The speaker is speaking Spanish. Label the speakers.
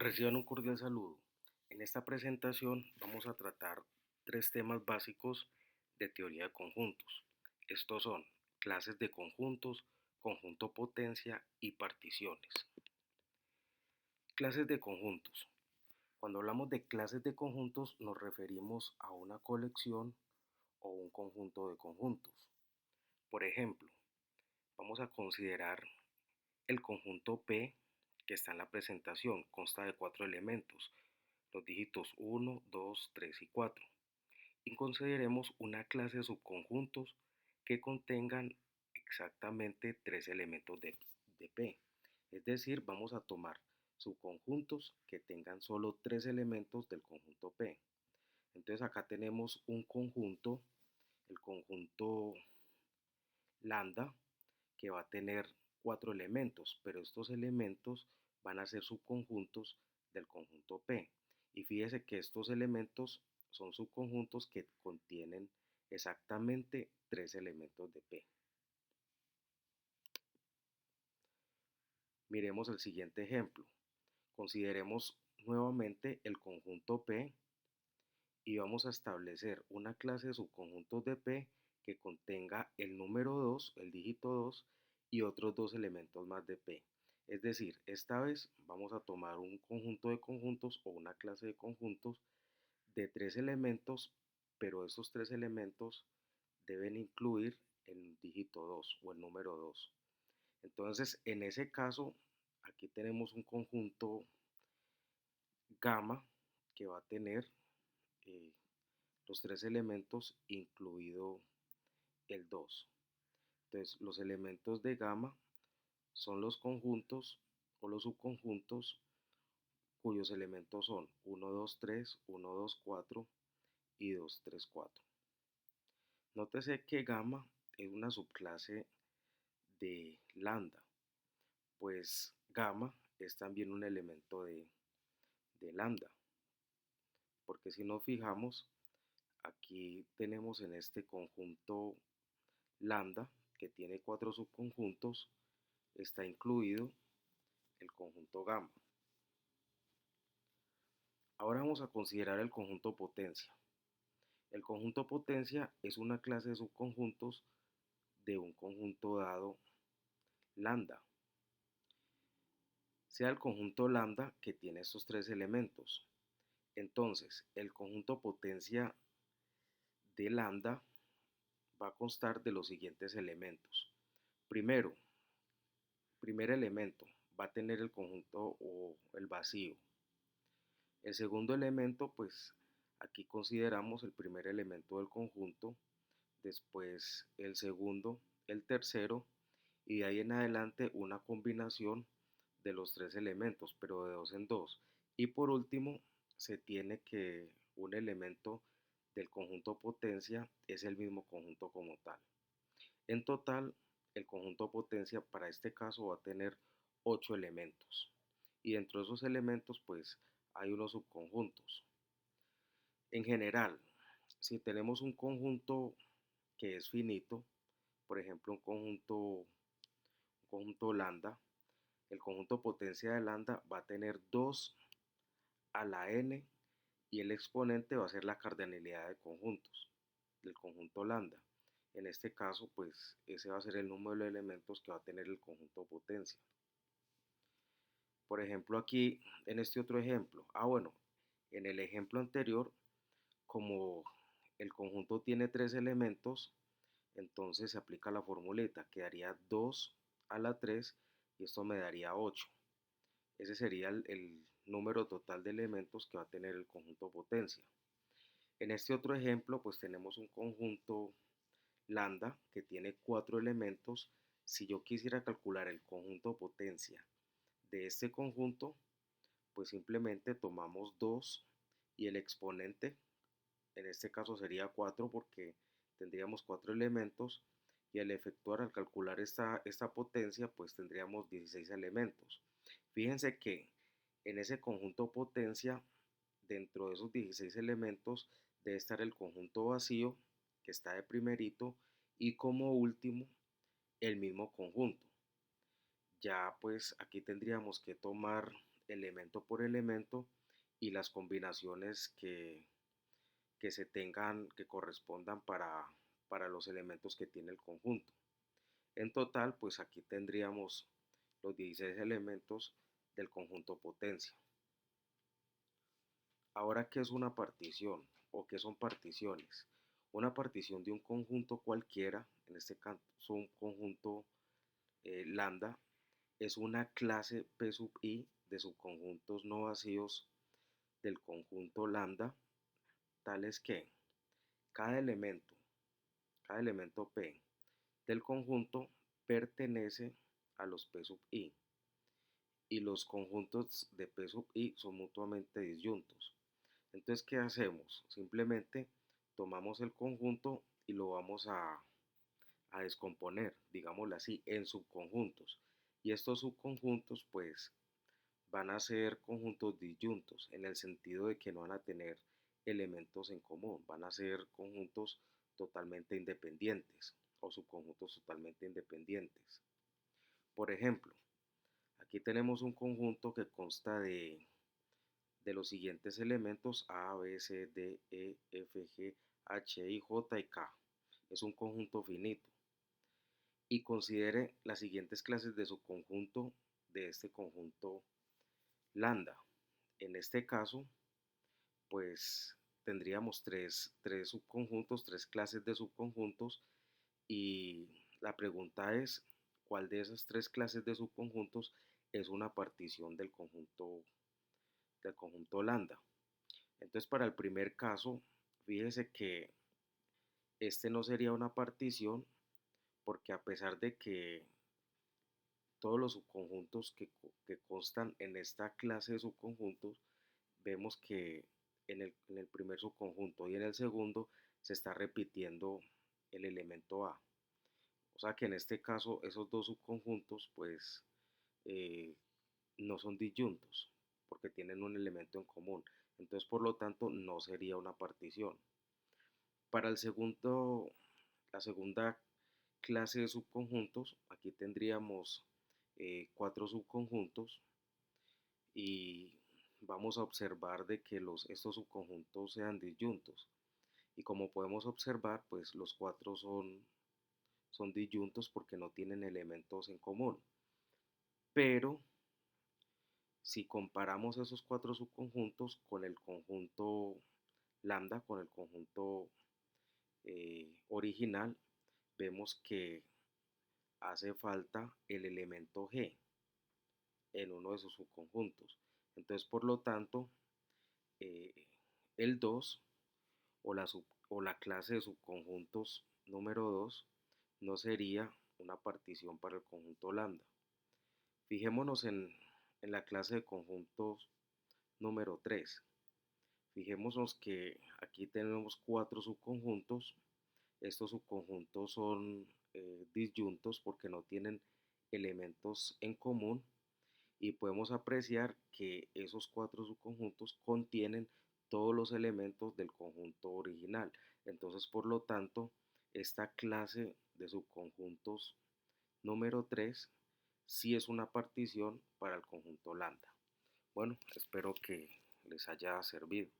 Speaker 1: Reciban un cordial saludo. En esta presentación vamos a tratar tres temas básicos de teoría de conjuntos. Estos son clases de conjuntos, conjunto potencia y particiones. Clases de conjuntos. Cuando hablamos de clases de conjuntos nos referimos a una colección o un conjunto de conjuntos. Por ejemplo, vamos a considerar el conjunto P que está en la presentación. Consta de cuatro elementos, los dígitos 1, 2, 3 y 4. Y consideremos una clase de subconjuntos que contengan exactamente tres elementos de P. Es decir, vamos a tomar subconjuntos que tengan solo tres elementos del conjunto P. Entonces acá tenemos un conjunto, el conjunto lambda, que va a tener cuatro elementos, pero estos elementos van a ser subconjuntos del conjunto P. Y fíjese que estos elementos son subconjuntos que contienen exactamente tres elementos de P. Miremos el siguiente ejemplo. Consideremos nuevamente el conjunto P y vamos a establecer una clase de subconjuntos de P que contenga el número 2, el dígito 2 y otros dos elementos más de P. Es decir, esta vez vamos a tomar un conjunto de conjuntos o una clase de conjuntos de tres elementos, pero esos tres elementos deben incluir el dígito 2 o el número 2. Entonces, en ese caso, aquí tenemos un conjunto gamma que va a tener eh, los tres elementos incluido el 2. Entonces, los elementos de gamma son los conjuntos o los subconjuntos cuyos elementos son 1, 2, 3, 1, 2, 4 y 2, 3, 4. Nótese que gamma es una subclase de lambda, pues gamma es también un elemento de lambda, porque si nos fijamos, aquí tenemos en este conjunto lambda, que tiene cuatro subconjuntos, está incluido el conjunto gamma. Ahora vamos a considerar el conjunto potencia. El conjunto potencia es una clase de subconjuntos de un conjunto dado lambda, sea el conjunto lambda que tiene estos tres elementos. Entonces, el conjunto potencia de lambda va a constar de los siguientes elementos. Primero, primer elemento va a tener el conjunto o el vacío. El segundo elemento, pues aquí consideramos el primer elemento del conjunto, después el segundo, el tercero y de ahí en adelante una combinación de los tres elementos, pero de dos en dos. Y por último, se tiene que un elemento del conjunto potencia es el mismo conjunto como tal. En total, el conjunto potencia para este caso va a tener 8 elementos. Y dentro de esos elementos, pues hay unos subconjuntos. En general, si tenemos un conjunto que es finito, por ejemplo, un conjunto lambda, el conjunto potencia de lambda va a tener 2 a la n y el exponente va a ser la cardinalidad de conjuntos del conjunto lambda. En este caso, pues ese va a ser el número de elementos que va a tener el conjunto potencia. Por ejemplo, aquí en este otro ejemplo, bueno, en el ejemplo anterior, como el conjunto tiene tres elementos, entonces se aplica la formuleta, quedaría 2 a la 3 y esto me daría 8. Ese sería el número total de elementos que va a tener el conjunto potencia. En este otro ejemplo, pues tenemos un conjunto lambda que tiene cuatro elementos. Si yo quisiera calcular el conjunto potencia de este conjunto, pues simplemente tomamos 2 y el exponente, en este caso sería 4 porque tendríamos cuatro elementos y al efectuar, al calcular esta potencia, pues tendríamos 16 elementos. Fíjense que en ese conjunto potencia, dentro de esos 16 elementos, debe estar el conjunto vacío, que está de primerito, y como último, el mismo conjunto. Ya pues aquí tendríamos que tomar elemento por elemento y las combinaciones que se tengan, que correspondan para los elementos que tiene el conjunto. En total, pues aquí tendríamos los 16 elementos del conjunto potencia. Ahora, ¿qué es una partición o qué son particiones? Una partición de un conjunto cualquiera, en este caso un conjunto lambda, es una clase P sub i de subconjuntos no vacíos del conjunto lambda, tales que cada elemento, cada elemento P del conjunto pertenece a los P sub i y los conjuntos de P sub i son mutuamente disyuntos. Entonces, ¿qué hacemos? Simplemente tomamos el conjunto y lo vamos a descomponer, digámoslo así, en subconjuntos. Y estos subconjuntos, pues, van a ser conjuntos disyuntos, en el sentido de que no van a tener elementos en común, van a ser conjuntos totalmente independientes o subconjuntos totalmente independientes. Por ejemplo, aquí tenemos un conjunto que consta de los siguientes elementos A, B, C, D, E, F, G, H, I, J y K. Es un conjunto finito. Y considere las siguientes clases de subconjunto de este conjunto lambda. En este caso, pues tendríamos tres subconjuntos, tres clases de subconjuntos y la pregunta es, ¿cuál de esas tres clases de subconjuntos es una partición del conjunto lambda? Entonces, para el primer caso, fíjese que este no sería una partición porque a pesar de que todos los subconjuntos que constan en esta clase de subconjuntos, vemos que en el primer subconjunto y en el segundo se está repitiendo el elemento A. O sea que en este caso esos dos subconjuntos pues eh, no son disyuntos porque tienen un elemento en común. Entonces por lo tanto no sería una partición. Para la segunda clase de subconjuntos, aquí tendríamos cuatro subconjuntos y vamos a observar de que estos subconjuntos sean disyuntos. Y como podemos observar, pues los cuatro son disyuntos porque no tienen elementos en común. Pero si comparamos esos cuatro subconjuntos con el conjunto lambda, con el conjunto original, vemos que hace falta el elemento G en uno de sus subconjuntos. Entonces, por lo tanto, eh, el 2 o la clase de subconjuntos número 2 no sería una partición para el conjunto lambda. Fijémonos en la clase de conjuntos número 3. Fijémonos que aquí tenemos cuatro subconjuntos. Estos subconjuntos son disyuntos porque no tienen elementos en común y podemos apreciar que esos cuatro subconjuntos contienen todos los elementos del conjunto original. Entonces, por lo tanto, esta clase de subconjuntos número 3 sí es una partición para el conjunto lambda. Bueno, espero que les haya servido.